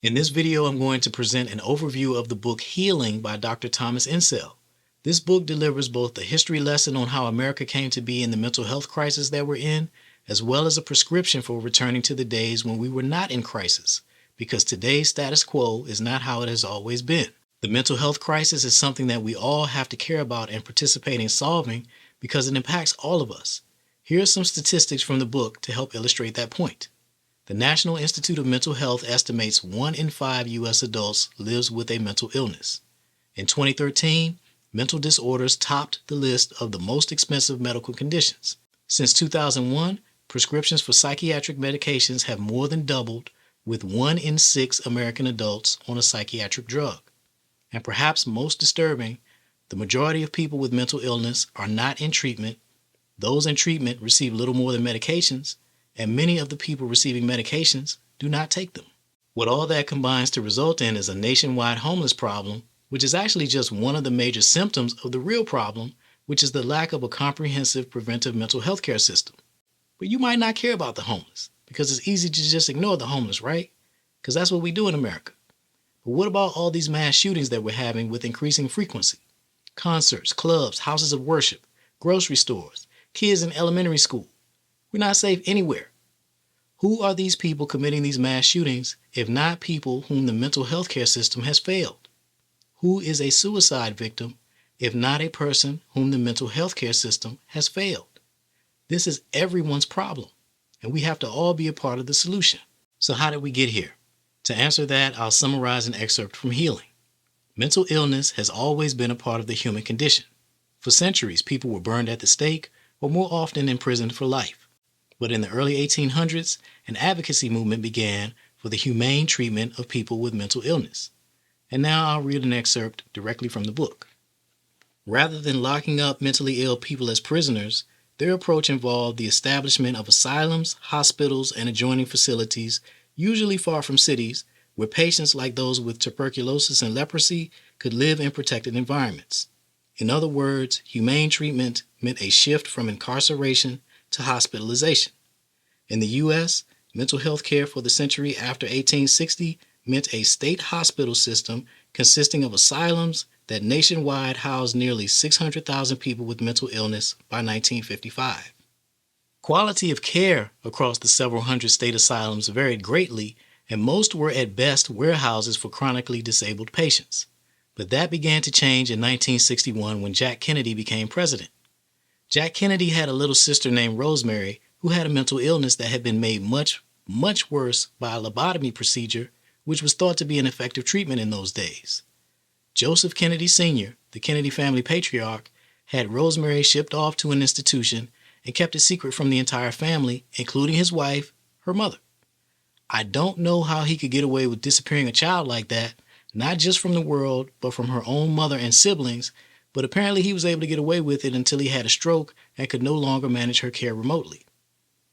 In this video, I'm going to present an overview of the book Healing by Dr. Thomas Insel. This book delivers both a history lesson on how America came to be in the mental health crisis that we're in, as well as a prescription for returning to the days when we were not in crisis, because today's status quo is not how it has always been. The mental health crisis is something that we all have to care about and participate in solving because it impacts all of us. Here are some statistics from the book to help illustrate that point. The National Institute of Mental Health estimates 1 in 5 U.S. adults lives with a mental illness. In 2013, mental disorders topped the list of the most expensive medical conditions. Since 2001, prescriptions for psychiatric medications have more than doubled, with 1 in 6 American adults on a psychiatric drug. And perhaps most disturbing, the majority of people with mental illness are not in treatment. Those in treatment receive little more than medications, and many of the people receiving medications do not take them. What all that combines to result in is a nationwide homeless problem, which is actually just one of the major symptoms of the real problem, which is the lack of a comprehensive preventive mental health care system. But you might not care about the homeless, because it's easy to just ignore the homeless, right? Because that's what we do in America. But what about all these mass shootings that we're having with increasing frequency? Concerts, clubs, houses of worship, grocery stores, kids in elementary school. We're not safe anywhere. Who are these people committing these mass shootings if not people whom the mental health care system has failed? Who is a suicide victim if not a person whom the mental health care system has failed? This is everyone's problem, and we have to all be a part of the solution. So how did we get here? To answer that, I'll summarize an excerpt from Healing. Mental illness has always been a part of the human condition. For centuries, people were burned at the stake or more often imprisoned for life. But in the early 1800s, an advocacy movement began for the humane treatment of people with mental illness. And now I'll read an excerpt directly from the book. Rather than locking up mentally ill people as prisoners, their approach involved the establishment of asylums, hospitals, and adjoining facilities, usually far from cities, where patients like those with tuberculosis and leprosy could live in protected environments. In other words, humane treatment meant a shift from incarceration to hospitalization. In the U.S., mental health care for the century after 1860 meant a state hospital system consisting of asylums that nationwide housed nearly 600,000 people with mental illness by 1955. Quality of care across the several hundred state asylums varied greatly, and most were at best warehouses for chronically disabled patients. But that began to change in 1961 when Jack Kennedy became president. Jack Kennedy had a little sister named Rosemary who had a mental illness that had been made much, much worse by a lobotomy procedure, which was thought to be an effective treatment in those days. Joseph Kennedy Sr., the Kennedy family patriarch, had Rosemary shipped off to an institution and kept it secret from the entire family, including his wife, her mother. I don't know how he could get away with disappearing a child like that, not just from the world, but from her own mother and siblings, but apparently he was able to get away with it until he had a stroke and could no longer manage her care remotely.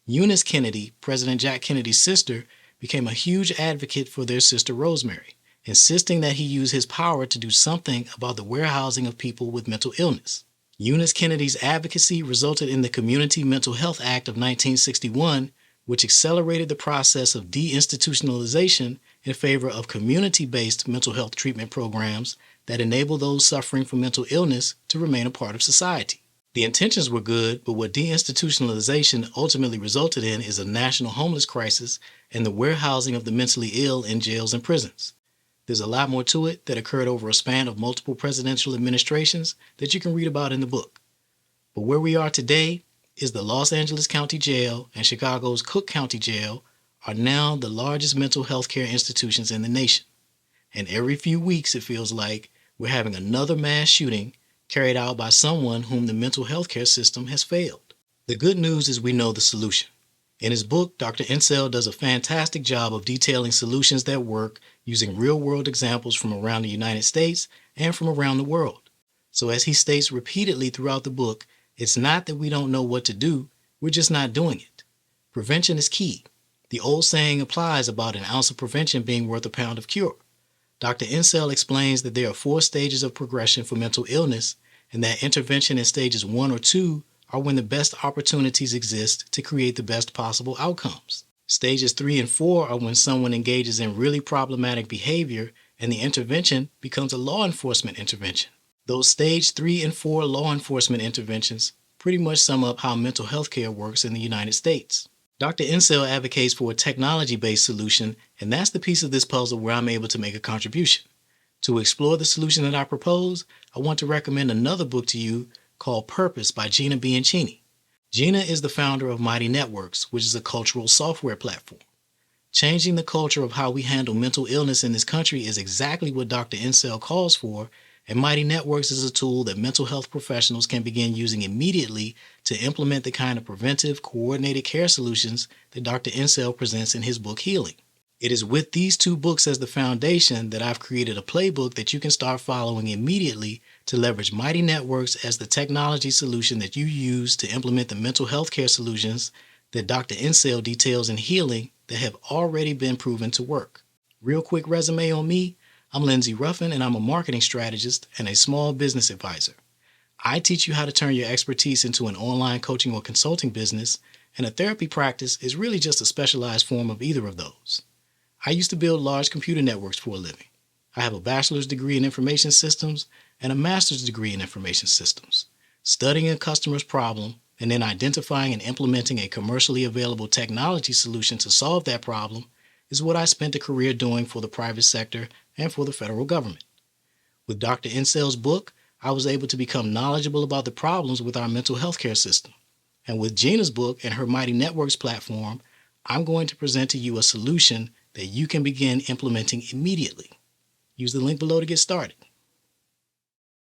Eunice Kennedy, President Jack Kennedy's sister, became a huge advocate for their sister Rosemary, insisting that he use his power to do something about the warehousing of people with mental illness. Eunice Kennedy's advocacy resulted in the Community Mental Health Act of 1961, which accelerated the process of deinstitutionalization in favor of community-based mental health treatment programs that enable those suffering from mental illness to remain a part of society. The intentions were good, but what deinstitutionalization ultimately resulted in is a national homeless crisis and the warehousing of the mentally ill in jails and prisons. There's a lot more to it that occurred over a span of multiple presidential administrations that you can read about in the book. But where we are today is the Los Angeles County Jail and Chicago's Cook County Jail are now the largest mental health care institutions in the nation. And every few weeks, it feels like, we're having another mass shooting carried out by someone whom the mental health care system has failed. The good news is we know the solution. In his book, Dr. Insel does a fantastic job of detailing solutions that work using real-world examples from around the United States and from around the world. So as he states repeatedly throughout the book, it's not that we don't know what to do, we're just not doing it. Prevention is key. The old saying applies about an ounce of prevention being worth a pound of cure. Dr. Insel explains that there are 4 stages of progression for mental illness, and that intervention in stages 1 or 2 are when the best opportunities exist to create the best possible outcomes. Stages 3 and 4 are when someone engages in really problematic behavior and the intervention becomes a law enforcement intervention. Those stage 3 and 4 law enforcement interventions pretty much sum up how mental health care works in the United States. Dr. Insel advocates for a technology-based solution, and that's the piece of this puzzle where I'm able to make a contribution. To explore the solution that I propose, I want to recommend another book to you called Purpose by Gina Bianchini. Gina is the founder of Mighty Networks, which is a cultural software platform. Changing the culture of how we handle mental illness in this country is exactly what Dr. Insel calls for, and Mighty Networks is a tool that mental health professionals can begin using immediately to implement the kind of preventive, coordinated care solutions that Dr. Insel presents in his book Healing. It is with these two books as the foundation that I've created a playbook that you can start following immediately to leverage Mighty Networks as the technology solution that you use to implement the mental health care solutions that Dr. Insel details in Healing that have already been proven to work. Real quick resume on me. I'm Lindsay Ruffin, and I'm a marketing strategist and a small business advisor. I teach you how to turn your expertise into an online coaching or consulting business, and a therapy practice is really just a specialized form of either of those. I used to build large computer networks for a living. I have a bachelor's degree in information systems and a master's degree in information systems. Studying a customer's problem and then identifying and implementing a commercially available technology solution to solve that problem is what I spent a career doing for the private sector and for the federal government. With Dr. Insel's book, I was able to become knowledgeable about the problems with our mental health care system. And with Gina's book and her Mighty Networks platform, I'm going to present to you a solution that you can begin implementing immediately. Use the link below to get started.